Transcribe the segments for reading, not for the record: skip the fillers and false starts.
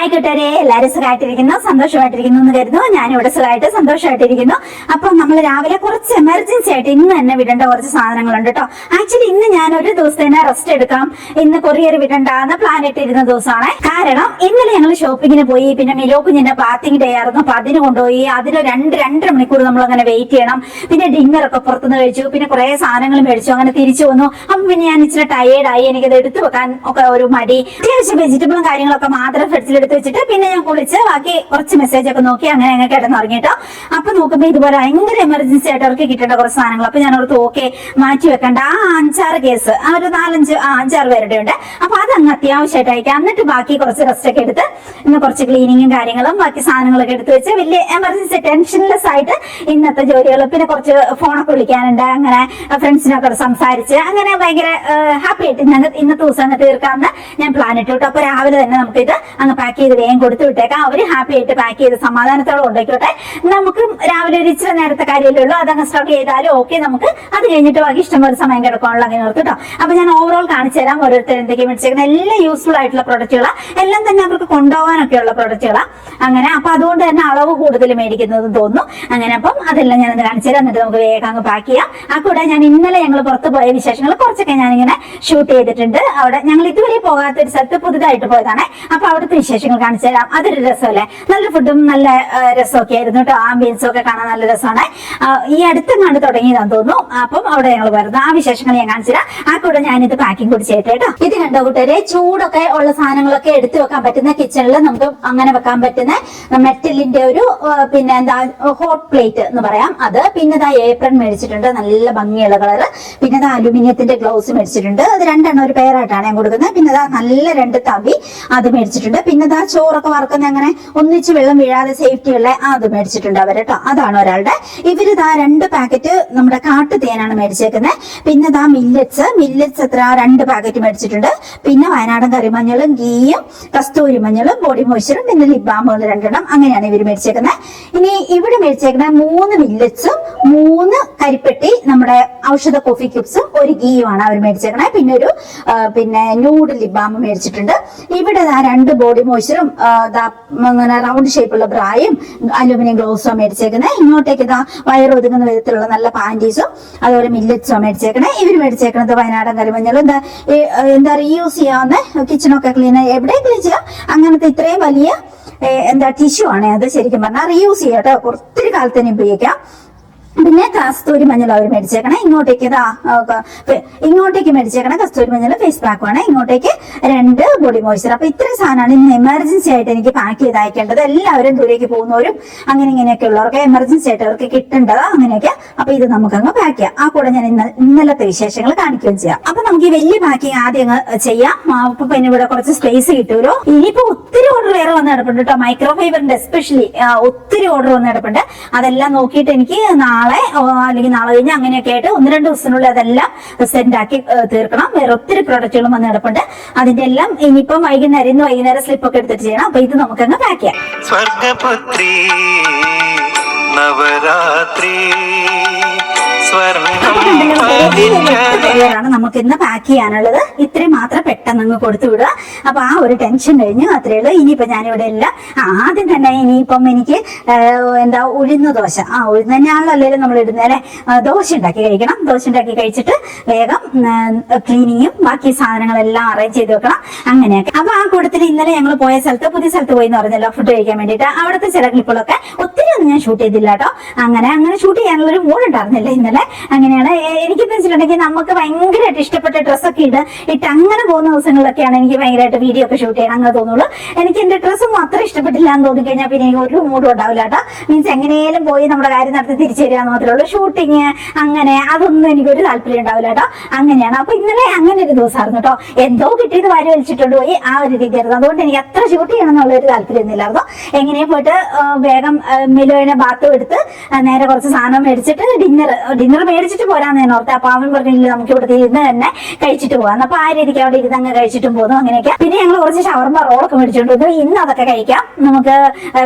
Hi കൂട്ടുകാരെ, എല്ലാവരും സുഖമായിട്ടിരിക്കുന്നു, സന്തോഷമായിട്ടിരിക്കുന്നു എന്ന് കരുതുന്നു. ഞാനിവിടെ സുഖമായിട്ട് സന്തോഷമായിട്ടിരിക്കുന്നു. അപ്പൊ നമ്മൾ രാവിലെ കുറച്ച് എമർജൻസി ആയിട്ട് ഇന്ന് തന്നെ വിടേണ്ട കുറച്ച് സാധനങ്ങളുണ്ട് കേട്ടോ. ആക്ച്വലി ഇന്ന് ഞാൻ ഒരു ദിവസത്തേനെ റെസ്റ്റ് എടുക്കാം, ഇന്ന് കൊറിയർ വിടണ്ടെന്ന് പ്ലാൻ ഇട്ടിരുന്ന ദിവസമാണ്. കാരണം ഇന്നലെ ഞങ്ങൾ ഷോപ്പിങ്ങിന് പോയി, പിന്നെ മിലോ കുഞ്ഞിന്റെ ബാത്തിങ് ഡേ ആയിരുന്നു, അപ്പൊ അതിന് കൊണ്ടുപോയി. അതിന് രണ്ടര മണിക്കൂർ നമ്മൾ അങ്ങനെ വെയിറ്റ് ചെയ്യണം. പിന്നെ ഡിന്നർ ഒക്കെ പുറത്തുനിന്ന് കഴിച്ചു, പിന്നെ കുറെ സാധനങ്ങൾ മേടിച്ചു, അങ്ങനെ തിരിച്ചു വന്നു. അപ്പൊ പിന്നെ ഞാൻ ഇച്ചിരി ടയേർഡായി, എനിക്കത് എടുത്തു വെക്കാൻ ഒക്കെ ഒരു മടി. അത്യാവശ്യം വെജിറ്റബിളും കാര്യങ്ങളൊക്കെ മാത്രം ഫ്രിഡ്ജിൽ എടുത്ത് വെച്ചിട്ട് പിന്നെ ഞാൻ കുളിച്ച് ബാക്കി കുറച്ച് മെസ്സേജ് ഒക്കെ നോക്കി അങ്ങനെ കിടന്നുറങ്ങിട്ടോ. അപ്പൊ നോക്കുമ്പോ ഇതുപോലെ ഭയങ്കര എമർജൻസി ആയിട്ട് അവർക്ക് കിട്ടേണ്ട കുറച്ച് സാധനങ്ങൾ. അപ്പൊ ഞാൻ ഓർത്ത് ഓക്കെ മാറ്റി വെക്കണ്ട, ആ 5-6 കേസ്, ആ ഒരു 4-5 പേരുടെ ഉണ്ട്. അപ്പൊ അതങ്ങ് അത്യാവശ്യമായിട്ട് അയക്കാം. എന്നിട്ട് ബാക്കി കുറച്ച് റെസ്റ്റ് ഒക്കെ എടുത്ത് ഇന്ന് കുറച്ച് ക്ലീനിങ്ങും കാര്യങ്ങളും ബാക്കി സാധനങ്ങളൊക്കെ എടുത്ത് വെച്ച് വലിയ എമർജൻസി ടെൻഷൻലെസ് ആയിട്ട് ഇന്നത്തെ ജോലികൾ. പിന്നെ കുറച്ച് ഫോണൊക്കെ വിളിക്കാനുണ്ട്, അങ്ങനെ ഫ്രണ്ട്സിനൊക്കെ സംസാരിച്ച് അങ്ങനെ ഭയങ്കര ഹാപ്പി ആയിട്ട് ഞങ്ങൾ ഇന്നത്തെ ദിവസം അങ്ങ് തീർക്കാമെന്ന് ഞാൻ പ്ലാൻ ഇട്ടു. അപ്പൊ രാവിലെ തന്നെ നമുക്ക് ഇത് അങ്ങ് പാക്ക് ചെയ്ത് വേഗം കൊടുത്തു വിട്ടേക്കാം. അവര് ഹാപ്പി ആയിട്ട് പാക്ക് ചെയ്ത് സമാധാനത്തോടെ ഉണ്ടാക്കിയോട്ടെ. നമുക്ക് രാവിലെ ഒരു ഇച്ചിരി നേരത്തെ കാര്യമല്ലേ ഉള്ളൂ, അതങ്ങ് സ്ട്രഗിൾ ചെയ്താലും ഓക്കെ. നമുക്ക് അത് കഴിഞ്ഞിട്ട് ബാക്കി ഇഷ്ടംപോലെ സമയം കിടക്കാനുള്ള അങ്ങനെ ഓർത്ത് കേട്ടോ. അപ്പൊ ഞാൻ ഓവറോൾ കാണിച്ചു തരാം ഓരോരുത്തർ എന്തൊക്കെയാണ് മേടിച്ചേക്കുന്നത്. എല്ലാം യൂസ്ഫുൾ ആയിട്ടുള്ള പ്രൊഡക്റ്റുകളാണ്, എല്ലാം തന്നെ അവർക്ക് കൊണ്ടുപോകാനൊക്കെയുള്ള പ്രൊഡക്റ്റുകളാണ്. അങ്ങനെ അപ്പൊ അതുകൊണ്ട് തന്നെ അളവ് കൂടുതൽ മേടിക്കുന്നത് തോന്നുന്നു. അങ്ങനെ അപ്പം അതെല്ലാം ഞാനൊന്ന് കാണിച്ചു തരാം, എന്നിട്ട് നമുക്ക് വേഗം അങ്ങ് പാക്ക് ചെയ്യാം. ആ കൂടെ ഞാൻ ഇന്നലെ ഞങ്ങൾ പുറത്ത് പോയ വിശേഷങ്ങൾ കുറച്ചൊക്കെ ഞാനിങ്ങനെ ഷൂട്ട് ചെയ്തിട്ടുണ്ട്. അവിടെ ഞങ്ങൾ ഇതുവരെ പോകാത്ത ഒരു സ്ഥലത്ത് പുതുതായിട്ട് പോയതാണ്. അപ്പൊ അവിടുത്തെ വിശേഷങ്ങൾ കാണിച്ചു തരാം. അതൊരു രസമല്ലേ, നല്ല ഫുഡും നല്ല രസമൊക്കെ ആയിരുന്നു കേട്ടോ. ആംബിയൻസും ഒക്കെ കാണാൻ നല്ല രസമാണ്. ഈ അടുത്തും കണ്ട് തുടങ്ങിയതാന്ന് തോന്നുന്നു. അപ്പം അവിടെ ഞങ്ങൾ വരുന്നത് ആ വിശേഷങ്ങൾ ഞാൻ കാണിച്ചു തരാം. ആ കൂടെ ഞാനിത് പാക്കിംഗ് കൂടി ചെയ്യട്ടെ കേട്ടോ. ഇത് കണ്ടോ കൂട്ടുകാരെ, ചൂടൊക്കെ ഉള്ള സാധനങ്ങളൊക്കെ എടുത്തു വെക്കാൻ പറ്റുന്ന, കിച്ചണിൽ നമുക്ക് അങ്ങനെ വെക്കാൻ പറ്റുന്ന മെറ്റലിന്റെ ഒരു പിന്നെ എന്താ ഹോട്ട് പ്ലേറ്റ് എന്ന് പറയാം അത്. പിന്നെ ഇതാ ഏപ്രൺ മേടിച്ചിട്ടുണ്ട്, നല്ല ഭംഗിയുള്ള കളറ്. പിന്നെ ഇതാ അലുമിനിയത്തിന്റെ ഗ്ലൗസ് മേടിച്ചിട്ടുണ്ട്, അത് രണ്ടെണ്ണം ഒരു പെയറായിട്ടാണ് ഞാൻ കൊടുക്കുന്നത്. പിന്നെ ഇതാ നല്ല 2 തവി അത് മേടിച്ചിട്ടുണ്ട്. പിന്നെ ഇതാ ചോറൊക്കെ വറക്കുന്ന അങ്ങനെ ഒന്നിച്ച് വെള്ളം വീഴാതെ സേഫ്റ്റി ഉള്ള അത് മേടിച്ചിട്ടുണ്ട് അവർ കേട്ടോ. അതാണ് ഒരാളുടെ. ഇവരിതാ 2 പാക്കറ്റ് നമ്മുടെ കാട്ടുതേനാണ് മേടിച്ചേക്കുന്നത്. പിന്നെ ഇതാ മില്ലറ്റ്സ് എത്ര 2 പാക്കറ്റ് മേടിച്ചിട്ടുണ്ട്. പിന്നെ വയനാടൻ കറിമഞ്ഞളും ഗീയും കസ്തൂരി മഞ്ഞളും ബോഡി മോയ്സ്ചറും പിന്നെ ലിപ് ബാമുകൾ 2 എണ്ണം, അങ്ങനെയാണ് ഇവർ മേടിച്ചേക്കുന്നത്. ഇനി ഇവിടെ മേടിച്ചേക്കുന്ന 3 മില്ലറ്റ്സും 3 കരിപ്പെട്ടി നമ്മുടെ ഔഷധ കോഫി ക്യൂബ്സും 1 ഗീയുമാണ് അവർ മേടിച്ചേക്കണേ. പിന്നെ ഒരു ന്യൂഡ് ലിപ് ബാം മേടിച്ചിട്ടുണ്ട്. ഇവിടെ 2 ബോഡി മോയ്സ്ചറും അങ്ങനെ റൗണ്ട് ഷേപ്പുള്ള ബ്രായും അലുമിനിയം ഗ്ലൗസും മേടിച്ചേക്കുന്നത്. ഇങ്ങോട്ടേക്ക് ഇതാ വയറൊതുങ്ങുന്ന വിധത്തിലുള്ള നല്ല പാൻറ്റീസും അതുപോലെ മില്ലറ്റ്സും മേടിച്ചേക്കണേ. ഇവർ മേടിച്ചേക്കുന്നത് വയനാടൻ കരിമഞ്ഞളും എന്താ റീയൂസ് ചെയ്യാവുന്ന കിച്ചണൊക്കെ ക്ലീൻ എവിടെ ക്ലീൻ ചെയ്യാം അങ്ങനത്തെ ഇത്രയും വലിയ ടിഷ്യൂ ആണ് അത്. ശരിക്കും പറഞ്ഞാൽ റീയൂസ് ചെയ്യാം കേട്ടോ, ഒത്തിരി കാലത്തിന് ഉപയോഗിക്കാം. പിന്നെ കസ്തൂരി മഞ്ഞൾ അവർ മേടിച്ചേക്കണേ. ഇങ്ങോട്ടേക്ക് മേടിച്ചേക്കണേ കസ്തൂരി മഞ്ഞൾ ഫേസ് പാക്കുമാണ്. ഇങ്ങോട്ടേക്ക് 2 ബോഡി മോയ്സ്ചർ. അപ്പൊ ഇത്രയും സാധനമാണ് ഇന്ന് എമർജൻസി ആയിട്ട് എനിക്ക് പാക്ക് ചെയ്ത് അയക്കേണ്ടത്. എല്ലാവരും ദൂരേക്ക് പോകുന്നവരും അങ്ങനെ ഇങ്ങനെയൊക്കെ ഉള്ളവർക്ക് എമർജൻസി ആയിട്ട് അവർക്ക് കിട്ടേണ്ടത് അങ്ങനെയൊക്കെ. അപ്പൊ ഇത് നമുക്കങ്ങ് പാക്ക് ചെയ്യാം. ആ കൂടെ ഞാൻ ഇന്നലത്തെ വിശേഷങ്ങൾ കാണിക്കുകയും ചെയ്യാം. അപ്പൊ നമുക്ക് ഈ വലിയ പാക്കിങ് ആദ്യം ചെയ്യാം. അപ്പൊ പിന്നെ ഇവിടെ കുറച്ച് സ്പേസ് കിട്ടുമല്ലോ. ഇനിയിപ്പോ ഒത്തിരി ഓർഡർ വേറെ വന്ന് കിടപ്പുണ്ട് കേട്ടോ, മൈക്രോഫൈബറിന്റെ എസ്പെഷ്യലി ഒത്തിരി ഓർഡർ വന്ന് കിടപ്പുണ്ട്. അതെല്ലാം നോക്കിയിട്ട് എനിക്ക് നാളെ അല്ലെങ്കിൽ നാളെ കഴിഞ്ഞ് അങ്ങനെയൊക്കെ ആയിട്ട് 1-2 ദിവസത്തിനുള്ളിൽ അതെല്ലാം സെൻഡ് ആക്കി തീർക്കണം. വേറെ ഒത്തിരി പ്രോഡക്റ്റുകളും വന്ന് കിടപ്പുണ്ട്. അതിന്റെ എല്ലാം ഇനിയിപ്പം വൈകുന്നേരം സ്ലിപ്പ് ഒക്കെ എടുത്തിട്ട് ചെയ്യണം. അപ്പൊ ഇത് നമുക്കങ്ങ് പാക്ക് ചെയ്യാം. സ്വർഗപുത്രി നവരാത്രി ാണ് നമുക്ക് ഇന്ന് പാക്ക് ചെയ്യാനുള്ളത്. ഇത്രയും മാത്രം പെട്ടെന്ന് അങ്ങ് കൊടുത്തു വിടുക. അപ്പൊ ആ ഒരു ടെൻഷൻ കഴിഞ്ഞു, അത്രേ ഉള്ളൂ. ഇനിയിപ്പോ ഞാനിവിടെ എല്ലാം ആദ്യം തന്നെ ഇനിയിപ്പം എനിക്ക് ഉഴുന്ന ദോശ, ഉഴുന്ന് തന്നെയാണല്ലോ അല്ലെങ്കിലും നമ്മൾ ഇടുന്നേലെ ദോശ ഉണ്ടാക്കി കഴിക്കണം. ദോശ ഉണ്ടാക്കി കഴിച്ചിട്ട് വേഗം ക്ലീനിങ്ങും ബാക്കി സാധനങ്ങളെല്ലാം അറേഞ്ച് ചെയ്ത് വെക്കണം. അങ്ങനെയൊക്കെ. അപ്പൊ ആ കൂട്ടത്തിൽ ഇന്നലെ ഞങ്ങൾ പോയ സ്ഥലത്ത്, പുതിയ സ്ഥലത്ത് പോയി എന്ന് പറഞ്ഞല്ലോ ഫുഡ് കഴിക്കാൻ വേണ്ടിയിട്ട്. അവിടുത്തെ ചില ക്ലിപ്പുകളൊക്കെ ഒത്തിരി ഒന്നും ഞാൻ ഷൂട്ട് ചെയ്തില്ല കേട്ടോ. അങ്ങനെ ഷൂട്ട് ചെയ്യാനുള്ളൊരു മൂഡ് ഉണ്ടായിരുന്നില്ല ഇന്നലെ. അങ്ങനെയാണ് എനിക്കെന്ന് വെച്ചിട്ടുണ്ടെങ്കിൽ നമുക്ക് ഭയങ്കരമായിട്ട് ഇഷ്ടപ്പെട്ട ഡ്രസ്സൊക്കെ ഇട്ട് അങ്ങനെ പോകുന്ന ദിവസങ്ങളിലൊക്കെയാണ് എനിക്ക് ഭയങ്കരമായിട്ട് വീഡിയോ ഒക്കെ ഷൂട്ട് ചെയ്യണം അങ്ങനെ തോന്നുള്ളൂ. എനിക്ക് എന്റെ ഡ്രസ്സൊന്നും അത്ര ഇഷ്ടപ്പെട്ടില്ല എന്ന് തോന്നിക്കഴിഞ്ഞാൽ പിന്നെ എനിക്ക് ഒരു മൂഡും ഉണ്ടാവില്ല കേട്ടോ. മീൻസ് എങ്ങനെയും പോയി നമ്മുടെ കാര്യം നടത്തി തിരിച്ചു തരിക മാത്രമേ ഉള്ളൂ. ഷൂട്ടിങ് അങ്ങനെ അതൊന്നും എനിക്കൊരു താല്പര്യം ഉണ്ടാവില്ല കേട്ടോ. അങ്ങനെയാണ്. അപ്പൊ ഇന്നലെ അങ്ങനെ ഒരു ദിവസമായിരുന്നു കേട്ടോ. എന്തോ കിട്ടിയത് വാരി വലിച്ചിട്ടുണ്ട് പോയി ആ ഒരു രീതിയായിരുന്നു. അതുകൊണ്ട് എനിക്ക് അത്ര ഷൂട്ട് ചെയ്യണം എന്നുള്ള ഒരു താല്പര്യം ഒന്നുമില്ലായിരുന്നു. എങ്ങനെയും പോയിട്ട് വേഗം മിലോനെ ബാത്തും എടുത്ത് നേരെ കുറച്ച് സാധനം മേടിച്ചിട്ട് ഡിന്നർ ഡിന്നർ മേടിച്ചിട്ട് പോരാന്ന് ഞാൻ ഓർത്തെ. അപ്പൊ അവൻ പറഞ്ഞില്ല നമുക്ക് ഇവിടെ ഇരുന്ന് തന്നെ കഴിച്ചിട്ട് പോകാം. അപ്പൊ ആ രീതിക്ക് അവിടെ ഇരുന്ന് അങ്ങ് കഴിച്ചിട്ടും പോകുന്നു. അങ്ങനെയൊക്കെ പിന്നെ ഞങ്ങൾ കുറച്ച് ഷവർമ റോളൊക്കെ മേടിച്ചോണ്ട് വന്നു. ഇന്ന് അതൊക്കെ കഴിക്കാം നമുക്ക്,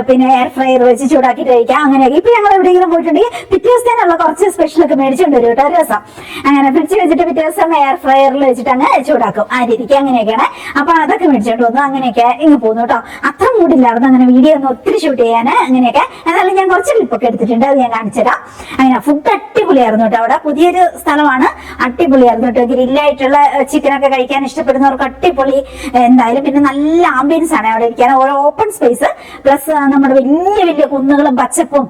പിന്നെ എയർ ഫ്രയർ വെച്ച് ചൂടാക്കിയിട്ട് കഴിക്കാം. അങ്ങനെയൊക്കെ ഇപ്പൊ ഞങ്ങൾ എവിടെയെങ്കിലും പോയിട്ടുണ്ടെങ്കിൽ പിറ്റേ ദിവസത്തേനുള്ള കുറച്ച് സ്പെഷ്യലൊക്കെ മേടിച്ചോണ്ട് വരും കേട്ടോ. ഒരു ദിവസം അങ്ങനെ ഫ്രിഡ്ജ് വെച്ചിട്ട് പിറ്റേ ദിവസം എയർ ഫ്രയറിൽ വെച്ചിട്ട് അങ്ങ് ചൂടാക്കും. ആ രീതിക്ക് അങ്ങനെയൊക്കെയാണ്. അപ്പൊ അതൊക്കെ മേടിച്ചോണ്ട് വന്നു. അങ്ങനെയൊക്കെ ഇങ്ങ് പോകുന്നു കേട്ടോ. അത്ര മൂടില്ലായിരുന്നു അങ്ങനെ വീഡിയോ ഒന്നും ഒത്തിരി ഷൂട്ട് ചെയ്യാൻ. അങ്ങനെയൊക്കെ എന്നാലും ഞാൻ കുറച്ച് ക്ലിപ്പൊക്കെ എടുത്തിട്ടുണ്ട്, അത് ഞാൻ കാണിച്ചുതരാം. അങ്ങനെ ഫുഡ് അടിപൊളിയായിരുന്നു കേട്ടോ. അവിടെ പുതിയൊരു സ്ഥലമാണ്, അടിപൊളിയായിരുന്നു കേട്ടോ. ഗ്രില്ലായിട്ടുള്ള ചിക്കനൊക്കെ കഴിക്കാൻ ഇഷ്ടപ്പെടുന്നവർക്ക് അടിപൊളി എന്തായാലും. പിന്നെ നല്ല ആംബിയൻസ് ആണ് അവിടെ ഇരിക്കാൻ, ഓരോ ഓപ്പൺ സ്പേസ് പ്ലസ് നമ്മുടെ വലിയ വലിയ കുന്നുകളും പച്ചപ്പും.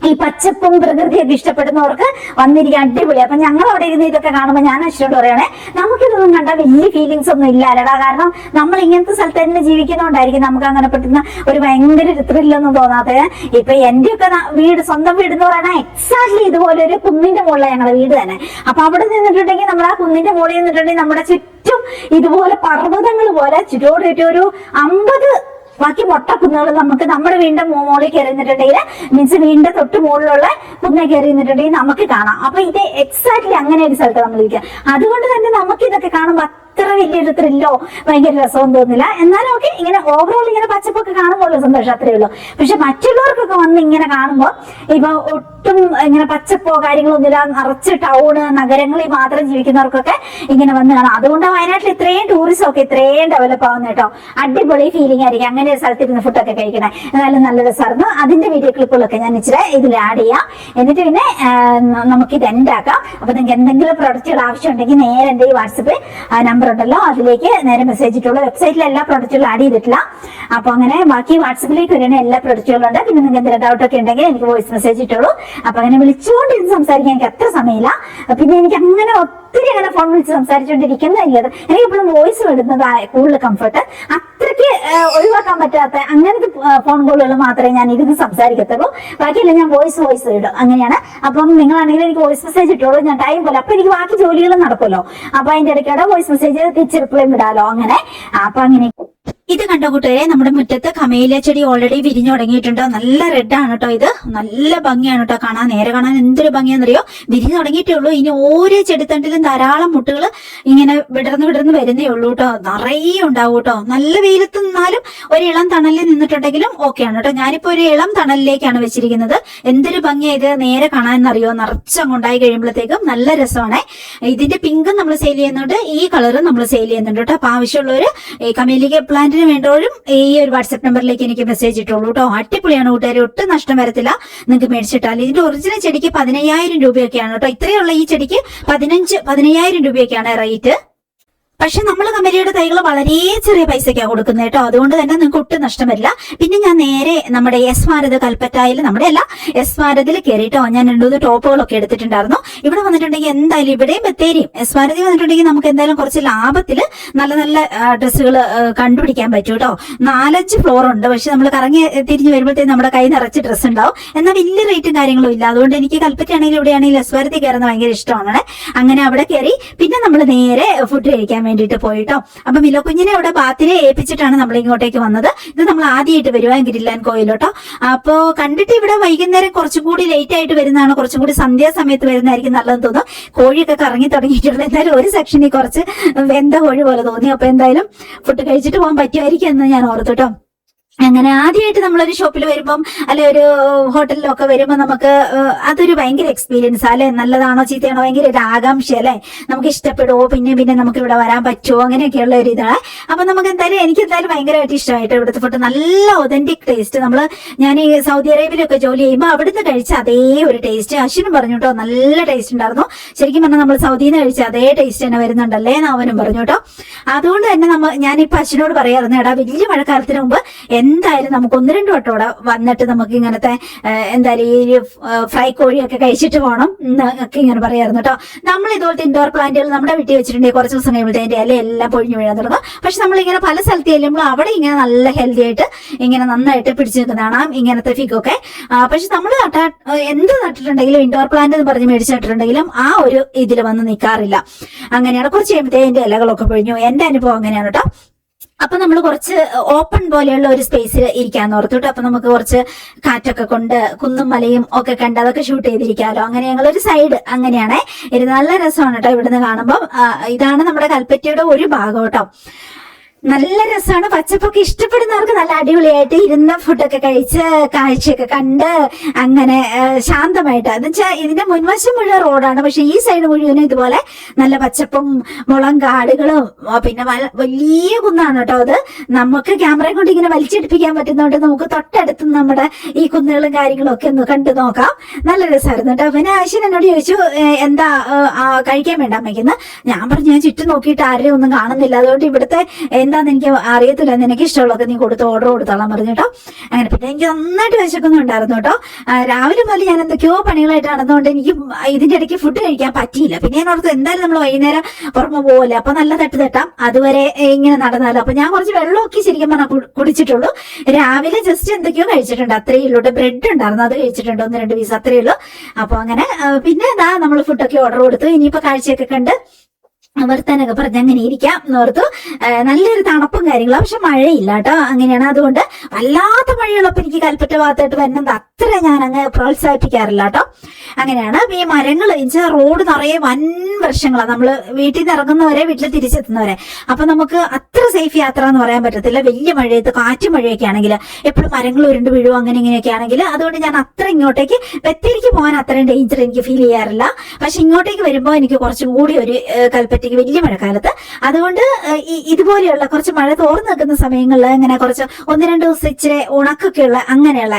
ഈ പച്ചപ്പും പ്രകൃതിയൊക്കെ ഇഷ്ടപ്പെടുന്നവർക്ക് വന്നിരിക്കാൻ അടിപൊളി. അപ്പൊ ഞങ്ങൾ അവിടെ ഇരുന്ന് ഇതൊക്കെ കാണുമ്പോൾ ഞാൻ അച്ഛനോട് പറയണേ, നമുക്കിതൊന്നും കണ്ട വലിയ ഫീലിങ്സ് ഒന്നും ഇല്ലല്ലടാ. കാരണം നമ്മൾ ഇങ്ങനത്തെ സ്ഥലത്ത് തന്നെ ജീവിക്കുന്നതുകൊണ്ടായിരിക്കും നമുക്ക് അങ്ങനെ പറ്റുന്ന ഒരു ഭയങ്കര ത്രില്ലൊന്നും തോന്നാത്തത്. ഇപ്പൊ എന്റെയൊക്കെ വീട്, സ്വന്തം വീട് എന്ന് പറയുന്നത് എക്സാക്ട്ലി ഇതുപോലെ ഒരു കുന്നിന്റെ മുകളിലാണ് ഞങ്ങളുടെ വീട് തന്നെ. അപ്പൊ അവിടെ നിന്നിട്ടുണ്ടെങ്കിൽ നമ്മൾ ആ കുന്നിന്റെ മുകളിൽ നിന്നിട്ടുണ്ടെങ്കിൽ നമ്മുടെ ചുറ്റും ഇതുപോലെ പർവ്വതങ്ങൾ പോലെ ചുറ്റോട് ചുറ്റും ഒരു 50 ബാക്കി മൊട്ടക്കുന്നുകൾ നമുക്ക് നമ്മുടെ വീടിന്റെ മുകളിൽ കയറി നിന്നിട്ടുണ്ടെങ്കിൽ, മീൻസ് വീടിന്റെ തൊട്ട് മുകളിലുള്ള കുന്ന കയറി നിന്നിട്ടുണ്ടെങ്കിൽ നമുക്ക് കാണാം. അപ്പൊ ഇത് എക്സാക്ട്ലി അങ്ങനെ ഒരു സ്ഥലത്ത് നമ്മൾ ഇരിക്കുക. അതുകൊണ്ട് തന്നെ നമുക്ക് ഇതൊക്കെ കാണുമ്പോൾ അത്ര വലിയൊരു ത്രില്ലോ ഭയങ്കര രസവും തോന്നില്ല. എന്നാലും ഒക്കെ ഇങ്ങനെ ഓവറോൾ ഇങ്ങനെ പച്ചപ്പൊക്കെ കാണുമ്പോൾ സന്തോഷം അത്രേ ഉള്ളൂ. പക്ഷെ മറ്റുള്ളവർക്കൊക്കെ വന്ന് ഇങ്ങനെ കാണുമ്പോൾ ഇപ്പൊ ഒട്ടും ഇങ്ങനെ പച്ചപ്പോ കാര്യങ്ങളൊന്നുമില്ല, നിറച്ച് ടൗണ് നഗരങ്ങളിൽ മാത്രം ജീവിക്കുന്നവർക്കൊക്കെ ഇങ്ങനെ വന്ന് കാണാം. അതുകൊണ്ട് വയനാട്ടിൽ ഇത്രയും ടൂറിസം ഒക്കെ ഇത്രയും ഡെവലപ്പ് ആവുന്ന കേട്ടോ. അടിപൊളി ഫീലിംഗ് ആയിരിക്കും അങ്ങനെ ഒരു സ്ഥലത്തിരുന്ന് ഫുഡൊക്കെ കഴിക്കണേ. എന്നാലും നല്ല രസമായിരുന്നു. അതിന്റെ വീഡിയോ ക്ലിപ്പുകളൊക്കെ ഞാൻ ഇച്ചിരി ഇതിൽ ആഡ് ചെയ്യാം. എന്നിട്ട് പിന്നെ നമുക്ക് ഇത് എൻഡ് ആക്കാം. അപ്പൊ നിങ്ങൾക്ക് എന്തെങ്കിലും പ്രൊഡക്റ്റുകൾ ആവശ്യമുണ്ടെങ്കിൽ നേരെ എന്റെ ഈ വാട്സപ്പ് നമ്പർ ഉണ്ടല്ലോ അതിലേക്ക് നേരെ മെസ്സേജ് ഇട്ടുള്ളൂ. വെബ്സൈറ്റിൽ എല്ലാ പ്രൊഡക്റ്റുകളും ആഡ് ചെയ്തിട്ടില്ല. അപ്പൊ അങ്ങനെ ബാക്കി വാട്സപ്പിലേക്ക് വരുന്ന എല്ലാ പ്രൊഡക്റ്റുകളും ഉണ്ട്. പിന്നെ നിങ്ങൾക്ക് എന്തെങ്കിലും ഡൗട്ട് ഒക്കെ ഉണ്ടെങ്കിൽ എനിക്ക് വോയിസ് മെസ്സേജ് ഇട്ടുള്ളൂ. അപ്പൊ അങ്ങനെ വിളിച്ചുകൊണ്ടിരുന്ന് സംസാരിക്കാൻ എനിക്ക് അത്ര സമയമില്ല. പിന്നെ എനിക്ക് അങ്ങനെ ഒത്തിരി അങ്ങനെ ഫോൺ വിളിച്ച് സംസാരിച്ചുകൊണ്ടിരിക്കുന്നില്ല. എനിക്ക് എപ്പോഴും വോയിസ് വിടുന്നത് കൂടുതൽ കംഫർട്ട്. അത്രയ്ക്ക് ഒഴിവാക്കാൻ പറ്റാത്ത അങ്ങനത്തെ ഫോൺ കോളുകൾ മാത്രമേ ഞാൻ ഇരുന്ന് സംസാരിക്കത്തുള്ളൂ. ബാക്കിയല്ല ഞാൻ വോയിസ് ഇടും. അങ്ങനെയാണ്. അപ്പം നിങ്ങളാണെങ്കിൽ എനിക്ക് വോയിസ് മെസ്സേജ് ഇട്ടോളൂ, ഞാൻ ടൈം പോലെ. അപ്പൊ എനിക്ക് ബാക്കി ജോലികളും നടക്കുമല്ലോ. അപ്പൊ അതിന്റെ ഇടയ്ക്കാണ് വോയിസ് മെസ്സേജ് തിരിച്ച് റിപ്ലൈ വിടാലോ. അങ്ങനെ അപ്പൊ അങ്ങനെ ഇത് കണ്ടോ കൂട്ടുകാരെ, നമ്മുടെ മുറ്റത്ത് കമേലിയ ചെടി ഓൾറെഡി വിരിഞ്ഞു തുടങ്ങിയിട്ടുണ്ടോ. നല്ല റെഡ് ആണ് കേട്ടോ. ഇത് നല്ല ഭംഗിയാണ് കേട്ടോ കാണാൻ. നേരെ കാണാൻ എന്തൊരു ഭംഗിയാണെന്നറിയോ. വിരിഞ്ഞു തുടങ്ങിയിട്ടേ ഉള്ളൂ. ഇനി ഓരോ ചെടിത്തണ്ടിലും ധാരാളം മുട്ടുകൾ ഇങ്ങനെ വിടർന്ന് വരുന്നേ ഉള്ളൂ കേട്ടോ. നിറയെ ഉണ്ടാവും കേട്ടോ. നല്ല വെയിലത്ത് നിന്നാലും ഒരു ഇളം തണലിൽ നിന്നിട്ടുണ്ടെങ്കിലും ഓക്കെയാണ് കേട്ടോ. ഞാനിപ്പോ ഒരു ഇളം തണലിലേക്കാണ് വെച്ചിരിക്കുന്നത്. എന്തൊരു ഭംഗിയാ ഇത് നേരെ കാണാനെന്നറിയോ. നിറച്ചങ്ങുണ്ടായി കഴിയുമ്പോഴത്തേക്കും നല്ല രസമാണ്. ഇതിന്റെ പിങ്കും നമ്മൾ സെയിൽ ചെയ്യുന്നുണ്ട്, ഈ കളറും നമ്മൾ സെയിൽ ചെയ്യുന്നുണ്ട് കേട്ടോ. അപ്പൊ ആവശ്യമുള്ളവര് ഈ കമേലിയ പ്ലാന്റിന് വേണ്ടവരും ഈ ഒരു വാട്സ്ആപ്പ് നമ്പറിലേക്ക് എനിക്ക് മെസ്സേജ് ഇട്ടുള്ളൂ കേട്ടോ. അടിപൊളിയാണ് കൂട്ടുകാർ, ഒട്ടും നഷ്ടം വരത്തില്ല നിങ്ങൾക്ക് മേടിച്ചിട്ടാൽ. ഇതിന്റെ ഒറിജിനൽ ചെടിക്ക് 15,000 രൂപയൊക്കെയാണ് കേട്ടോ. ഇത്രയുള്ള ഈ ചെടിക്ക് 15,000 രൂപയൊക്കെയാണ് റേറ്റ്. പക്ഷെ നമ്മൾ കമേലിയയുടെ തൈകൾ വളരെ ചെറിയ പൈസയ്ക്കാണ് കൊടുക്കുന്നത് കേട്ടോ. അതുകൊണ്ട് തന്നെ നിങ്ങൾക്ക് ഒട്ടും നഷ്ടം വരില്ല. പിന്നെ ഞാൻ നേരെ നമ്മുടെ എസ് ഭാരത് കൽപ്പറ്റയിൽ, നമ്മുടെ അല്ല എസ് ഭാരതിൽ കയറിയിട്ടോ. ഞാൻ 2-3 ടോപ്പുകളൊക്കെ എടുത്തിട്ടുണ്ടായിരുന്നു. ഇവിടെ വന്നിട്ടുണ്ടെങ്കിൽ എന്തായാലും ഇവിടെയും ബത്തേരിയും എസ് ഭാരതി വന്നിട്ടുണ്ടെങ്കിൽ നമുക്ക് എന്തായാലും കുറച്ച് ലാഭത്തിൽ നല്ല നല്ല ഡ്രസ്സുകൾ കണ്ടുപിടിക്കാൻ പറ്റും കേട്ടോ. 4-5 ഫ്ലോർ ഉണ്ട്. പക്ഷെ നമ്മൾ കറങ്ങി തിരിഞ്ഞ് വരുമ്പോഴത്തേക്കും നമ്മുടെ കൈ നിറച്ച് ഡ്രസ്സ് ഉണ്ടാവും. എന്നാൽ വലിയ റേറ്റും കാര്യങ്ങളും ഇല്ല. അതുകൊണ്ട് എനിക്ക് കൽപ്പറ്റയാണെങ്കിലും ഇവിടെയാണെങ്കിലും എസ് ഭാരതി കയറുന്നത് ഭയങ്കര ഇഷ്ടമാണ്. അങ്ങനെ അവിടെ കയറി പിന്നെ നമ്മൾ നേരെ ഫുഡ് കഴിക്കാൻ വേണ്ടിയിട്ട് പോയിട്ടോ. അപ്പൊ മിലോ കുഞ്ഞിനെ അവിടെ ബാത്തിനെ ഏൽപ്പിച്ചിട്ടാണ് നമ്മൾ ഇങ്ങോട്ടേക്ക് വന്നത്. ഇത് നമ്മൾ ആദ്യമായിട്ട് വരുവാൻ ഗ്രിൽ ആൻഡ് കോയിലോട്ടോ. അപ്പോ കണ്ടിട്ട് ഇവിടെ വൈകുന്നേരം കുറച്ചും കൂടി ലേറ്റ് ആയിട്ട് വരുന്നതാണ്, കുറച്ചും കൂടി സന്ധ്യാസമയത്ത് വരുന്നതായിരിക്കും നല്ലതെന്ന് തോന്നുന്നു. കോഴിയൊക്കെ കറങ്ങി തുടങ്ങിയിട്ടുണ്ട്. എന്തായാലും ഒരു സെക്ഷനിൽ കുറച്ച് വെന്ത കോഴി പോലെ തോന്നി. അപ്പൊ എന്തായാലും ഫുഡ് കഴിച്ചിട്ട് പോകാൻ പറ്റുമായിരിക്കും എന്ന് ഞാൻ ഓർത്തുട്ടോ. അങ്ങനെ ആദ്യമായിട്ട് നമ്മളൊരു ഷോപ്പിൽ വരുമ്പം അല്ലെ ഒരു ഹോട്ടലിലൊക്കെ വരുമ്പോൾ നമുക്ക് അതൊരു ഭയങ്കര എക്സ്പീരിയൻസ് അല്ലെ. നല്ലതാണോ ചീത്തയാണോ ഭയങ്കര ഒരു ആകാംക്ഷ അല്ലെ. നമുക്ക് ഇഷ്ടപ്പെടുവോ, പിന്നെ നമുക്ക് ഇവിടെ വരാൻ പറ്റുമോ, അങ്ങനെയൊക്കെയുള്ള ഒരു ഇതാണ്. അപ്പൊ നമുക്ക് എനിക്ക് എന്തായാലും ഭയങ്കരമായിട്ട് ഇഷ്ടമായിട്ട് ഇവിടുത്തെ ഫുഡ് നല്ല ഒതന്റിക് ടേസ്റ്റ്. ഞാൻ ഈ സൗദി അറേബ്യയിലൊക്കെ ജോലി ചെയ്യുമ്പോൾ അവിടുന്ന് കഴിച്ച അതേ ഒരു ടേസ്റ്റ് അശ്വിനും പറഞ്ഞു കേട്ടോ. നല്ല ടേസ്റ്റ് ഉണ്ടായിരുന്നു. ശരിക്കും പറഞ്ഞാൽ നമ്മൾ സൗദിയിൽ നിന്ന് കഴിച്ച അതേ ടേസ്റ്റ് തന്നെ വരുന്നുണ്ടല്ലേ എന്ന് അവനും പറഞ്ഞു കേട്ടോ. അതുകൊണ്ട് തന്നെ ഞാനിപ്പോ അശ്വിനോട് പറയാറുണ്ട്, എടാ വലിയ മഴക്കാലത്തിന് മുമ്പ് എന്തായാലും നമുക്ക് 1-2 വട്ടം ഇവിടെ വന്നിട്ട് നമുക്ക് ഇങ്ങനത്തെ എന്തായാലും ഈ ഫ്രൈ കോഴിയൊക്കെ കഴിച്ചിട്ട് പോകണം എന്നൊക്കെ ഇങ്ങനെ പറയായിരുന്നു കേട്ടോ. നമ്മൾ ഇതുപോലത്തെ ഇൻഡോർ പ്ലാന്റുകൾ നമ്മുടെ വീട്ടിൽ വെച്ചിട്ടുണ്ടെങ്കിൽ കുറച്ച് ദിവസം കഴിയുമ്പോഴത്തേന്റെ എല്ലാം പൊഴിഞ്ഞു വീഴാൻ തുടങ്ങും. പക്ഷെ നമ്മളിങ്ങനെ പല സ്ഥലത്ത് ചെല്ലുമ്പോൾ അവിടെ ഇങ്ങനെ നല്ല ഹെൽത്തി ആയിട്ട് ഇങ്ങനെ നന്നായിട്ട് പിടിച്ചു നിൽക്കുന്നതാണ് ഇങ്ങനത്തെ ഫിഗൊക്കെ. പക്ഷെ നമ്മൾ എന്ത് നട്ടിട്ടുണ്ടെങ്കിലും ഇൻഡോർ പ്ലാന്റ് എന്ന് പറഞ്ഞ് മേടിച്ച് നട്ടിട്ടുണ്ടെങ്കിലും ആ ഒരു ഇതിൽ വന്ന് നിൽക്കാറില്ല. അങ്ങനെയാണ് കുറച്ച് കഴിയുമ്പോഴത്തേന്റെ ഇലകളൊക്കെ പൊഴിഞ്ഞു. എന്റെ അനുഭവം അങ്ങനെയാണ് കേട്ടോ. അപ്പൊ നമ്മൾ കുറച്ച് ഓപ്പൺ പോലെയുള്ള ഒരു സ്പേസിൽ ഇരിക്കാന്ന് ഓർത്തുട്ടോ. അപ്പൊ നമുക്ക് കുറച്ച് കാറ്റൊക്കെ കൊണ്ട് കുന്നും മലയും ഒക്കെ കണ്ട് അതൊക്കെ ഷൂട്ട് ചെയ്തിരിക്കാമല്ലോ. അങ്ങനെ ഞങ്ങളൊരു സൈഡ് അങ്ങനെയാണേ. ഇത് നല്ല രസമാണ് കേട്ടോ ഇവിടുന്ന് കാണുമ്പോൾ. ഇതാണ് നമ്മുടെ കൽപ്പറ്റയുടെ ഒരു ഭാഗം കേട്ടോ. നല്ല രസമാണ്. പച്ചപ്പൊക്കെ ഇഷ്ടപ്പെടുന്നവർക്ക് നല്ല അടിപൊളിയായിട്ട് ഇരുന്ന ഫുഡൊക്കെ കഴിച്ച് കാഴ്ചയൊക്കെ കണ്ട് അങ്ങനെ ശാന്തമായിട്ട്. എന്ന് വെച്ചാൽ ഇതിന്റെ മുൻവശം മുഴുവൻ റോഡാണ്, പക്ഷെ ഈ സൈഡ് മുഴുവനും ഇതുപോലെ നല്ല പച്ചപ്പും മുളം കാടുകളും പിന്നെ വലിയ കുന്നാണ് കേട്ടോ. അത് നമുക്ക് ക്യാമറ കൊണ്ട് ഇങ്ങനെ വലിച്ചെടുപ്പിക്കാൻ പറ്റുന്നതുകൊണ്ട് നമുക്ക് തൊട്ടടുത്ത് നമ്മുടെ ഈ കുന്നുകളും കാര്യങ്ങളും ഒക്കെ ഒന്ന് കണ്ടു നോക്കാം. നല്ല രസമായിരുന്നു കേട്ടോ. പിന്നെ ആശൻ എന്നോട് ചോദിച്ചു എന്താ കഴിക്കാൻ വേണ്ട അമ്മയ്ക്കെന്ന്. ഞാൻ പറഞ്ഞു ഞാൻ ചുറ്റും നോക്കിയിട്ട് ആരെയും ഒന്നും കാണുന്നില്ല, അതുകൊണ്ട് ഇവിടുത്തെ എന്താന്ന് എനിക്ക് അറിയത്തില്ല, നിനക്ക് ഇഷ്ടമുള്ളതൊക്കെ നീ ഓർഡർ കൊടുത്തോളാൻ പറഞ്ഞു കേട്ടോ. അങ്ങനെ പിന്നെ എനിക്ക് നന്നായിട്ട് വിശക്കുന്നുണ്ടായിരുന്നു കേട്ടോ. രാവിലെ മുതൽ ഞാൻ എന്തൊക്കെയോ പണികളായിട്ട് നടന്നുകൊണ്ട് എനിക്ക് ഇതിന്റെ ഇടയ്ക്ക് ഫുഡ് കഴിക്കാൻ പറ്റിയില്ല. പിന്നെ ഞാൻ ഓർത്ത് എന്തായാലും നമ്മൾ വൈകുന്നേരം പുറമെ പോകല്ലേ, അപ്പൊ നല്ല തട്ടാം അതുവരെ ഇങ്ങനെ നടന്നാലോ. അപ്പൊ ഞാൻ കുറച്ച് വെള്ളമൊക്കെ ശരിക്കും പറഞ്ഞാൽ കുടിച്ചിട്ടുള്ളൂ. രാവിലെ ജസ്റ്റ് എന്തൊക്കെയോ കഴിച്ചിട്ടുണ്ട്, അത്രയേ ഉള്ളൂ. ബ്രെഡ് ഉണ്ടായിരുന്നു, അത് കഴിച്ചിട്ടുണ്ട് 1-2 പീസ്, അത്രയേ ഉള്ളൂ. അപ്പൊ അങ്ങനെ പിന്നെ നമ്മൾ ഫുഡൊക്കെ ഓർഡർ കൊടുത്തു. ഇനിയിപ്പോ കാഴ്ചയൊക്കെ കണ്ട് വർത്താനൊക്കെ പറഞ്ഞ് അങ്ങനെ ഇരിക്കാം എന്നോർത്തു. നല്ലൊരു തണുപ്പും കാര്യങ്ങളും, പക്ഷെ മഴയില്ല കേട്ടോ. അങ്ങനെയാണ്. അതുകൊണ്ട് വല്ലാത്ത മഴയുള്ളപ്പോ എനിക്ക് കൽപ്പറ്റ ഭാഗത്തായിട്ട് വരുന്നത് അത്ര ഞാൻ അങ്ങ് പ്രോത്സാഹിപ്പിക്കാറില്ല കേട്ടോ. അങ്ങനെയാണ്. ഈ മരങ്ങൾ റോഡ് നിറയെ വൻ വൃക്ഷങ്ങളാണ്. നമ്മള് വീട്ടിൽ നിന്ന് ഇറങ്ങുന്നവരെ വീട്ടിൽ തിരിച്ചെത്തുന്നവരെ. അപ്പൊ നമുക്ക് അത്ര സേഫ് യാത്ര എന്ന് പറയാൻ പറ്റത്തില്ല. വലിയ മഴയത്ത് കാറ്റും മഴയൊക്കെ ആണെങ്കിൽ എപ്പോഴും മരങ്ങൾ ഉരുണ്ട് വീഴും, അങ്ങനെ ഇങ്ങനെയൊക്കെ ആണെങ്കിൽ. അതുകൊണ്ട് ഞാൻ അത്ര ഇങ്ങോട്ടേക്ക് ബത്തേരിക്ക് പോകാൻ അത്രയും ഡേഞ്ചർ എനിക്ക് ഫീൽ ചെയ്യാറില്ല. പക്ഷെ ഇങ്ങോട്ടേക്ക് വരുമ്പോൾ എനിക്ക് കുറച്ചും കൂടി ഒരു കൽപ്പറ്റ വലിയ മഴക്കാലത്ത്. അതുകൊണ്ട് ഇതുപോലെയുള്ള കുറച്ച് മഴ തോർന്നു നിൽക്കുന്ന സമയങ്ങളിൽ ഇങ്ങനെ കുറച്ച് 1-2 ദിവസം ഇച്ചിരി ഉണക്കൊക്കെയുള്ള അങ്ങനെയുള്ള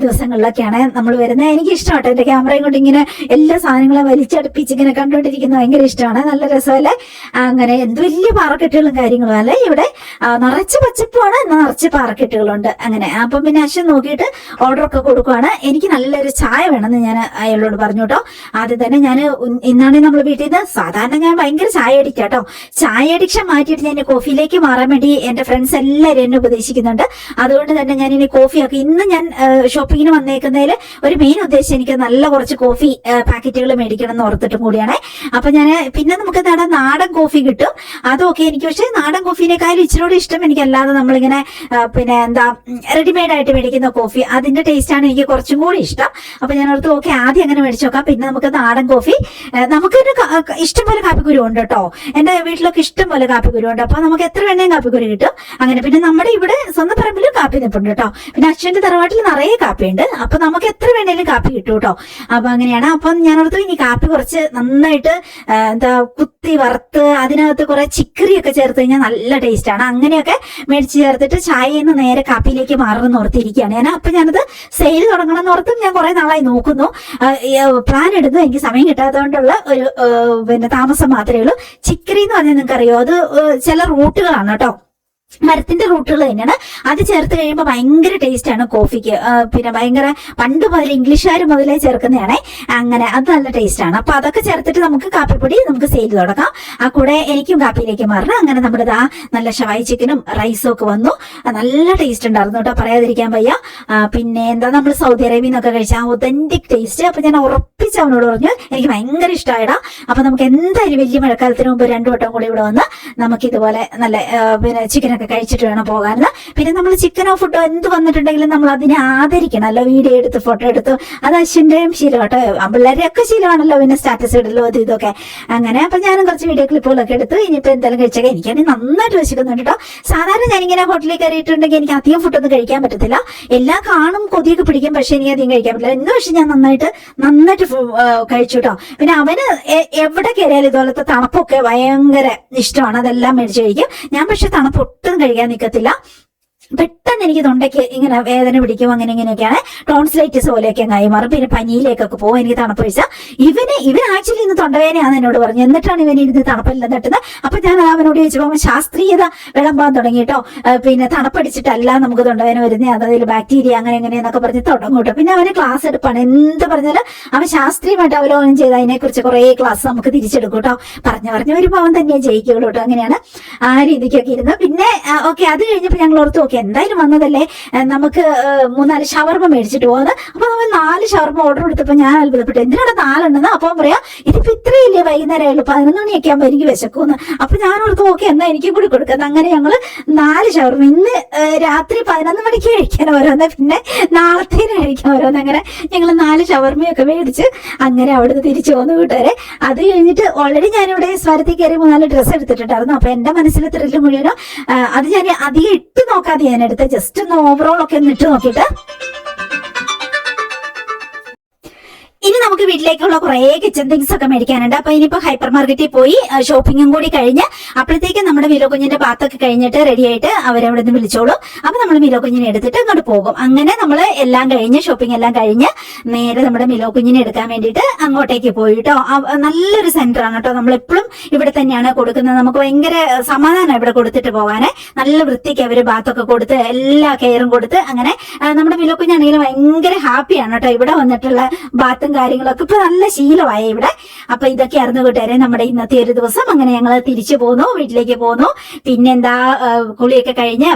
ദിവസങ്ങളിലൊക്കെയാണ് നമ്മൾ വരുന്നത്. എനിക്ക് ഇഷ്ടമാട്ടോ. എന്റെ ക്യാമറയും കൊണ്ട് ഇങ്ങനെ എല്ലാ സാധനങ്ങളും വലിച്ചടുപ്പിച്ച് ഇങ്ങനെ കണ്ടുകൊണ്ടിരിക്കുന്നത് ഭയങ്കര ഇഷ്ടമാണ്. നല്ല രസമല്ലേ. അങ്ങനെ എന്ത് വലിയ പാറക്കെട്ടുകളും കാര്യങ്ങളും അല്ലേ. ഇവിടെ നിറച്ച് പച്ചപ്പാണ്, നിറച്ച് പാറക്കെട്ടുകളുണ്ട്. അങ്ങനെ അപ്പം പിന്നെ അശ്വൻ നോക്കിയിട്ട് ഓർഡറൊക്കെ കൊടുക്കുവാണ്. എനിക്ക് നല്ലൊരു ചായ വേണമെന്ന് ഞാൻ അയാളോട് പറഞ്ഞു കേട്ടോ. ആദ്യം തന്നെ ഞാൻ ഇന്നാണെങ്കിൽ നമ്മൾ വീട്ടിൽ നിന്ന് സാധാരണ ഞാൻ ഭയങ്കര ചായ അഡിക്റ്റ് കേട്ടോ. ചായ അഡിക്ഷൻ മാറ്റിയിട്ട് ഞാൻ കോഫിയിലേക്ക് മാറാൻ വേണ്ടി എന്റെ ഫ്രണ്ട്സ് എല്ലാവരും എന്നെ ഉപദേശിക്കുന്നുണ്ട്. അതുകൊണ്ട് തന്നെ ഞാൻ ഇനി കോഫിയൊക്കെ ഇന്ന് ഞാൻ ഷോപ്പിങ്ങിന് വന്നേക്കുന്നതിൽ ഒരു മെയിൻ ഉദ്ദേശം എനിക്ക് നല്ല കുറച്ച് കോഫി പാക്കറ്റുകൾ മേടിക്കണം എന്ന് ഓർത്തിട്ടും കൂടിയാണ്. അപ്പൊ ഞാൻ പിന്നെ നമുക്ക് നാടൻ കോഫി കിട്ടും, അതൊക്കെ എനിക്ക്. പക്ഷേ നാടൻ കോഫിനേക്കാളും ഇച്ചിരി ഇഷ്ടം എനിക്കല്ലാതെ നമ്മളിങ്ങനെ പിന്നെ എന്താ റെഡിമെയ്ഡ് ആയിട്ട് മേടിക്കുന്ന കോഫി, അതിന്റെ ടേസ്റ്റ് ആണ് എനിക്ക് കുറച്ചും കൂടി ഇഷ്ടം. അപ്പൊ ഞാൻ ഓർത്ത് ഓക്കെ ആദ്യം അങ്ങനെ മേടിച്ചു നോക്കാം. പിന്നെ നമുക്ക് നാടൻ കോഫി, നമുക്ക് ഇഷ്ടംപോലെ കാപ്പിക്കുരു ഉണ്ട് കേട്ടോ. എന്റെ വീട്ടിലൊക്കെ ഇഷ്ടം പോലെ കാപ്പിക്കുരു ഉണ്ട്. അപ്പൊ നമുക്ക് എത്ര വേണേലും കാപ്പിക്കുരു കിട്ടും. അങ്ങനെ പിന്നെ നമ്മുടെ ഇവിടെ സ്വന്തം പറമ്പിലും കാപ്പി നിൽപ്പുണ്ട് കേട്ടോ. പിന്നെ അച്ഛന്റെ തറവാട്ടിൽ നിറയെ കാപ്പിയുണ്ട്. അപ്പൊ നമുക്ക് എത്ര വേണേലും കാപ്പി കിട്ടും കേട്ടോ. അപ്പൊ അങ്ങനെയാണ്. അപ്പൊ ഞാൻ ഓർത്തു ഇനി കാപ്പി കുറച്ച് നന്നായിട്ട് എന്താ കുത്തി വറുത്ത് അതിനകത്ത് കുറെ ചിക്കറിയൊക്കെ ചേർത്ത് കഴിഞ്ഞാൽ നല്ല ടേസ്റ്റ് ആണ്. അങ്ങനെയൊക്കെ മേടിച്ച് ചേർത്തിട്ട് ചായയിൽ നിന്ന് നേരെ കാപ്പിയിലേക്ക് മാറണമെന്ന് ഓർത്തിരിക്കുകയാണ് ഞാൻ. അപ്പൊ ഞാനത് സെയിൽ തുടങ്ങണം എന്ന് ഓർത്തും ഞാൻ കുറെ നാളായി നോക്കുന്നു, പ്ലാൻ എടുത്തു. എനിക്ക് സമയം കിട്ടാത്തതുകൊണ്ടുള്ള ഒരു പിന്നെ താമസം മാത്രമേ ഉള്ളൂ. ചിക്കറി എന്ന് പറഞ്ഞാൽ നിങ്ങൾക്ക് അറിയോ, അത് ചില റൂട്ടുകളാണ് കേട്ടോ, മരത്തിന്റെ റൂട്ടുകൾ തന്നെയാണ്. അത് ചേർത്ത് കഴിയുമ്പോൾ ഭയങ്കര ടേസ്റ്റ് ആണ് കോഫിക്ക്. പിന്നെ ഭയങ്കര പണ്ട് മുതൽ ഇംഗ്ലീഷുകാർ മുതലേ ചേർക്കുന്നതാണേ. അങ്ങനെ അത് നല്ല ടേസ്റ്റ് ആണ്. അപ്പൊ അതൊക്കെ ചേർത്തിട്ട് നമുക്ക് കാപ്പിപ്പൊടി നമുക്ക് സെയിൽ തുടങ്ങാം. ആ കൂടെ എനിക്കും കാപ്പിയിലേക്ക് മാറണം. അങ്ങനെ നമ്മുടെ നല്ല ഷവായി ചിക്കനും റൈസും ഒക്കെ വന്നു. നല്ല ടേസ്റ്റ് ഉണ്ടായിരുന്നു കേട്ടോ, പറയാതിരിക്കാൻ വയ്യ. പിന്നെ എന്താ നമ്മൾ സൗദി അറേബ്യയിൽ നിന്നൊക്കെ കഴിച്ച ആ ഒതന്റിക് ടേസ്റ്റ്. അപ്പൊ ഞാൻ ഉറപ്പിച്ച് അവനോട് പറഞ്ഞു എനിക്ക് ഭയങ്കര ഇഷ്ടമായിടാ. അപ്പൊ നമുക്ക് എന്തായാലും വലിയ മഴക്കാലത്തിന് മുമ്പ് 2 വട്ടം കൂടി ഇവിടെ വന്ന് നമുക്ക് ഇതുപോലെ നല്ല പിന്നെ ചിക്കനൊക്കെ കഴിച്ചിട്ട് വേണം പോകാൻ. പിന്നെ നമ്മൾ ചിക്കനോ ഫുഡോ എന്ത് വന്നിട്ടുണ്ടെങ്കിലും നമ്മൾ അതിനെ ആദരിക്കണമല്ലോ, വീഡിയോ എടുത്ത് ഫോട്ടോ എടുത്ത്. അത് അശ്വിന്റെയും ശീലം കേട്ടോ, പിള്ളേരെയൊക്കെ ശീലമാണല്ലോ പിന്നെ സ്റ്റാറ്റസ് ഇടല്ലോ അത് ഇതൊക്കെ. അങ്ങനെ അപ്പൊ ഞാനും കുറച്ച് വീഡിയോ ക്ലിപ്പുകളൊക്കെ എടുത്തു. ഇനിയിപ്പോ എന്തായാലും കഴിച്ചൊക്കെ എനിക്കാണെങ്കിൽ നന്നായിട്ട് വിശക്കുന്നുണ്ട് കേട്ടോ. സാധാരണ ഞാനിങ്ങനെ ഹോട്ടലിൽ കയറിയിട്ടുണ്ടെങ്കിൽ എനിക്ക് അധികം ഫുഡൊന്നും കഴിക്കാൻ പറ്റത്തില്ല. എല്ലാം കാണും, കൊതിയൊക്കെ പിടിക്കും, പക്ഷെ എനിക്ക് അധികം കഴിക്കാൻ പറ്റില്ല. ഇന്ന് പക്ഷെ ഞാൻ നന്നായിട്ട് കഴിച്ചു കേട്ടോ. പിന്നെ അവന് എവിടെ കയറിയാലും ഇതുപോലത്തെ തണുപ്പൊക്കെ ഭയങ്കര ഇഷ്ടമാണ്, അതെല്ലാം മേടിച്ച് കഴിക്കും. ഞാൻ പക്ഷെ തണുപ്പ് ഒട്ടും കഴിക്കാൻ നിൽക്കത്തില്ല. പെട്ടെന്ന് എനിക്ക് തൊണ്ടയ്ക്ക് ഇങ്ങനെ വേദന പിടിക്കും, അങ്ങനെ ഇങ്ങനെയൊക്കെയാണ്. ടോൺസിലൈറ്റിസ് പോലെയൊക്കെ അങ്ങായി മാറും. പിന്നെ പനിയിലേക്കൊക്കെ പോകും എനിക്ക് തണുപ്പ് കഴിച്ചാൽ. ഇവൻ ആക്ച്വലി ഇന്ന് തൊണ്ടവേദനയാണെന്ന് എന്നോട് പറഞ്ഞു. എന്നിട്ടാണ് ഇവൻ ഇരുന്ന് തണുപ്പെല്ലാം തട്ടുന്നത്. അപ്പൊ ഞാൻ അവനോട് ചോദിച്ചപ്പോൾ അവൻ ശാസ്ത്രീയത വിളമ്പാൻ തുടങ്ങി കേട്ടോ. പിന്നെ തണുപ്പടിച്ചിട്ടല്ല നമുക്ക് തൊണ്ടവേദന വരുന്നത്, അതിൽ ബാക്ടീരിയ അങ്ങനെ എങ്ങനെയെന്നൊക്കെ പറഞ്ഞ് തുടങ്ങും കേട്ടോ. പിന്നെ അവന് ക്ലാസ് എടുപ്പാണ്. എന്ത് പറഞ്ഞാലും അവൻ ശാസ്ത്രീയമായിട്ട് അവലോകനം ചെയ്ത് അതിനെക്കുറിച്ച് കുറെ ക്ലാസ് നമുക്ക് തിരിച്ചെടുക്കും കേട്ടോ. പറഞ്ഞു വരുമ്പോൾ അവൻ തന്നെ ജയിക്കുള്ളൂ കേട്ടോ. അങ്ങനെയാണ് ആ രീതിക്കൊക്കെ ഇരുന്ന്. പിന്നെ ഓക്കെ അത് കഴിഞ്ഞപ്പോൾ ഞങ്ങൾ ഓർത്തു ഓക്കെ ഓക്കെ എന്തായാലും വന്നതല്ലേ, നമുക്ക് 3-4 ഷവർമ മേടിച്ചിട്ട് പോകുന്നത്. അപ്പൊ നമ്മൾ 4 ഷവർമ ഓർഡർ കൊടുത്തപ്പോ ഞാൻ അത്ഭുതപ്പെട്ടു, എന്തിനാണ് 4 അപ്പൊ പറയാ ഇതിപ്പോ ഇത്രയില്ലേ, വൈകുന്നേരം ആയുള്ളൂ, 11 മണിയൊക്കെ ആകുമ്പോ എനിക്ക് വിശക്കൂന്ന്. അപ്പൊ ഞാൻ ഓർത്ത് ഓക്കെ എന്നാ എനിക്കും കൂടി കൊടുക്കുന്നത്. അങ്ങനെ ഞങ്ങള് 4 ഷവർമ ഇന്ന് രാത്രി 11 മണിക്ക് കഴിക്കാൻ ഓരോന്ന്, പിന്നെ നാളത്തേന് കഴിക്കാൻ ഓരോന്ന്, അങ്ങനെ ഞങ്ങൾ 4 ഷവർമയൊക്കെ മേടിച്ച് അങ്ങനെ അവിടുന്ന് തിരിച്ചു പോന്നു കൂട്ടുകാരെ. അത് കഴിഞ്ഞിട്ട് ഓൾറെഡി ഞാനിവിടെ സ്വരത്തിൽ കയറി 3-4 ഡ്രസ്സ് എടുത്തിട്ടുണ്ടായിരുന്നു. അപ്പൊ എന്റെ മനസ്സിൽ ത്രില്ല് മുഴുവനോ അത് ഞാൻ അധികം ഇട്ട് നോക്കാതെ ഞാൻ എടുത്ത് ജസ്റ്റ് ഒന്ന് ഓവറോൾ ഒക്കെ ഒന്ന് ഇട്ട് നോക്കിയിട്ട് ഇനി നമുക്ക് വീട്ടിലേക്കുള്ള കുറെ കിച്ചൺ തിങ്സ് ഒക്കെ മേടിക്കാനുണ്ട്. അപ്പൊ ഇനിയിപ്പോ ഹൈപ്പർ മാർക്കറ്റിൽ പോയി ഷോപ്പിംഗും കൂടി കഴിഞ്ഞ് അപ്പോഴത്തേക്ക് നമ്മുടെ മിലോ കുഞ്ഞിന്റെ ബാത്തൊക്കെ കഴിഞ്ഞിട്ട് റെഡി ആയിട്ട് അവരവിടെ നിന്ന് വിളിച്ചോളും. അപ്പൊ നമ്മൾ മിലോ കുഞ്ഞിനെ എടുത്തിട്ട് അങ്ങോട്ട് പോകും. അങ്ങനെ നമ്മൾ എല്ലാം കഴിഞ്ഞ് ഷോപ്പിംഗ് എല്ലാം കഴിഞ്ഞ് നേരെ നമ്മുടെ മിലോ കുഞ്ഞിനെ എടുക്കാൻ വേണ്ടിയിട്ട് അങ്ങോട്ടേക്ക് പോയി കേട്ടോ. നല്ലൊരു സെന്റർ ആണ് കേട്ടോ, നമ്മളെപ്പോഴും ഇവിടെ തന്നെയാണ് കൊടുക്കുന്നത്. നമുക്ക് ഭയങ്കര സമാധാനം ഇവിടെ കൊടുത്തിട്ട് പോകാന്. നല്ല വൃത്തിക്ക് അവര് ബാത്തൊക്കെ കൊടുത്ത് എല്ലാ കെയറും കൊടുത്ത് അങ്ങനെ നമ്മുടെ മിലോ കുഞ്ഞാണെങ്കിലും ഭയങ്കര ഹാപ്പിയാണ് കേട്ടോ ഇവിടെ വന്നിട്ടുള്ള ബാത്തും കാര്യങ്ങളൊക്കെ ഇപ്പൊ നല്ല ശീലമായി ഇവിടെ. അപ്പൊ ഇതൊക്കെയായിരുന്നു കൂട്ടുകാരെ നമ്മുടെ ഇന്നത്തെ ഒരു ദിവസം. അങ്ങനെ ഞങ്ങൾ തിരിച്ചു പോന്നു, വീട്ടിലേക്ക് പോന്നു. പിന്നെന്താ കുളിയൊക്കെ കഴിഞ്ഞ്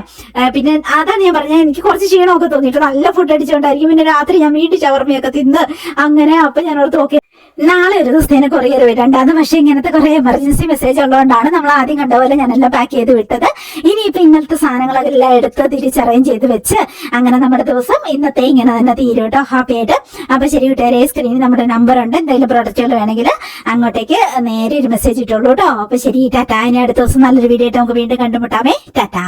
പിന്നെ അതാണ് ഞാൻ പറഞ്ഞത്, എനിക്ക് കുറച്ച് ക്ഷീണമൊക്കെ തോന്നിയിട്ട് നല്ല ഫുഡ് അടിച്ചുകൊണ്ടായിരിക്കും. പിന്നെ രാത്രി ഞാൻ വീട്ടിൽ ഷവർമയൊക്കെ തിന്ന് അങ്ങനെ. അപ്പൊ ഞാൻ ഓർത്ത് ഓക്കെ നാളെ ഒരു ദിവസത്തേനെ കൊറിയർ വരണ്ടാന്ന്. പക്ഷെ ഇങ്ങനത്തെ കുറെ എമർജൻസി മെസ്സേജ് ഉള്ളതുകൊണ്ടാണ് നമ്മൾ ആദ്യം കണ്ട പോലെ ഞാനെല്ലാം പാക്ക് ചെയ്ത് വിട്ടത്. ഇനിയിപ്പോ ഇന്നലത്തെ സാധനങ്ങളെല്ലാം എടുത്ത് തിരിച്ചറേഞ്ച് ചെയ്ത് വെച്ച് അങ്ങനെ നമ്മുടെ ദിവസം ഇന്നത്തെ ഇങ്ങനെ തന്നെ തീരും കേട്ടോ, ഹാപ്പി ആയിട്ട്. അപ്പൊ ശരി കൂട്ടുകാരെ, സ്ക്രീനിൽ നമ്മുടെ നമ്പർ ഉണ്ട്, എന്തെങ്കിലും പ്രൊഡക്റ്റുകൾ വേണമെങ്കിൽ അങ്ങോട്ടേക്ക് നേരെ ഒരു മെസ്സേജ് ഇട്ടുള്ളൂ കേട്ടോ. അപ്പൊ ശരി, ടാറ്റാ. ഇനി അടുത്ത ദിവസം നല്ലൊരു വീഡിയോ ആയിട്ട് നമുക്ക് വീണ്ടും കണ്ടുമുട്ടാമേ. ടാറ്റാ.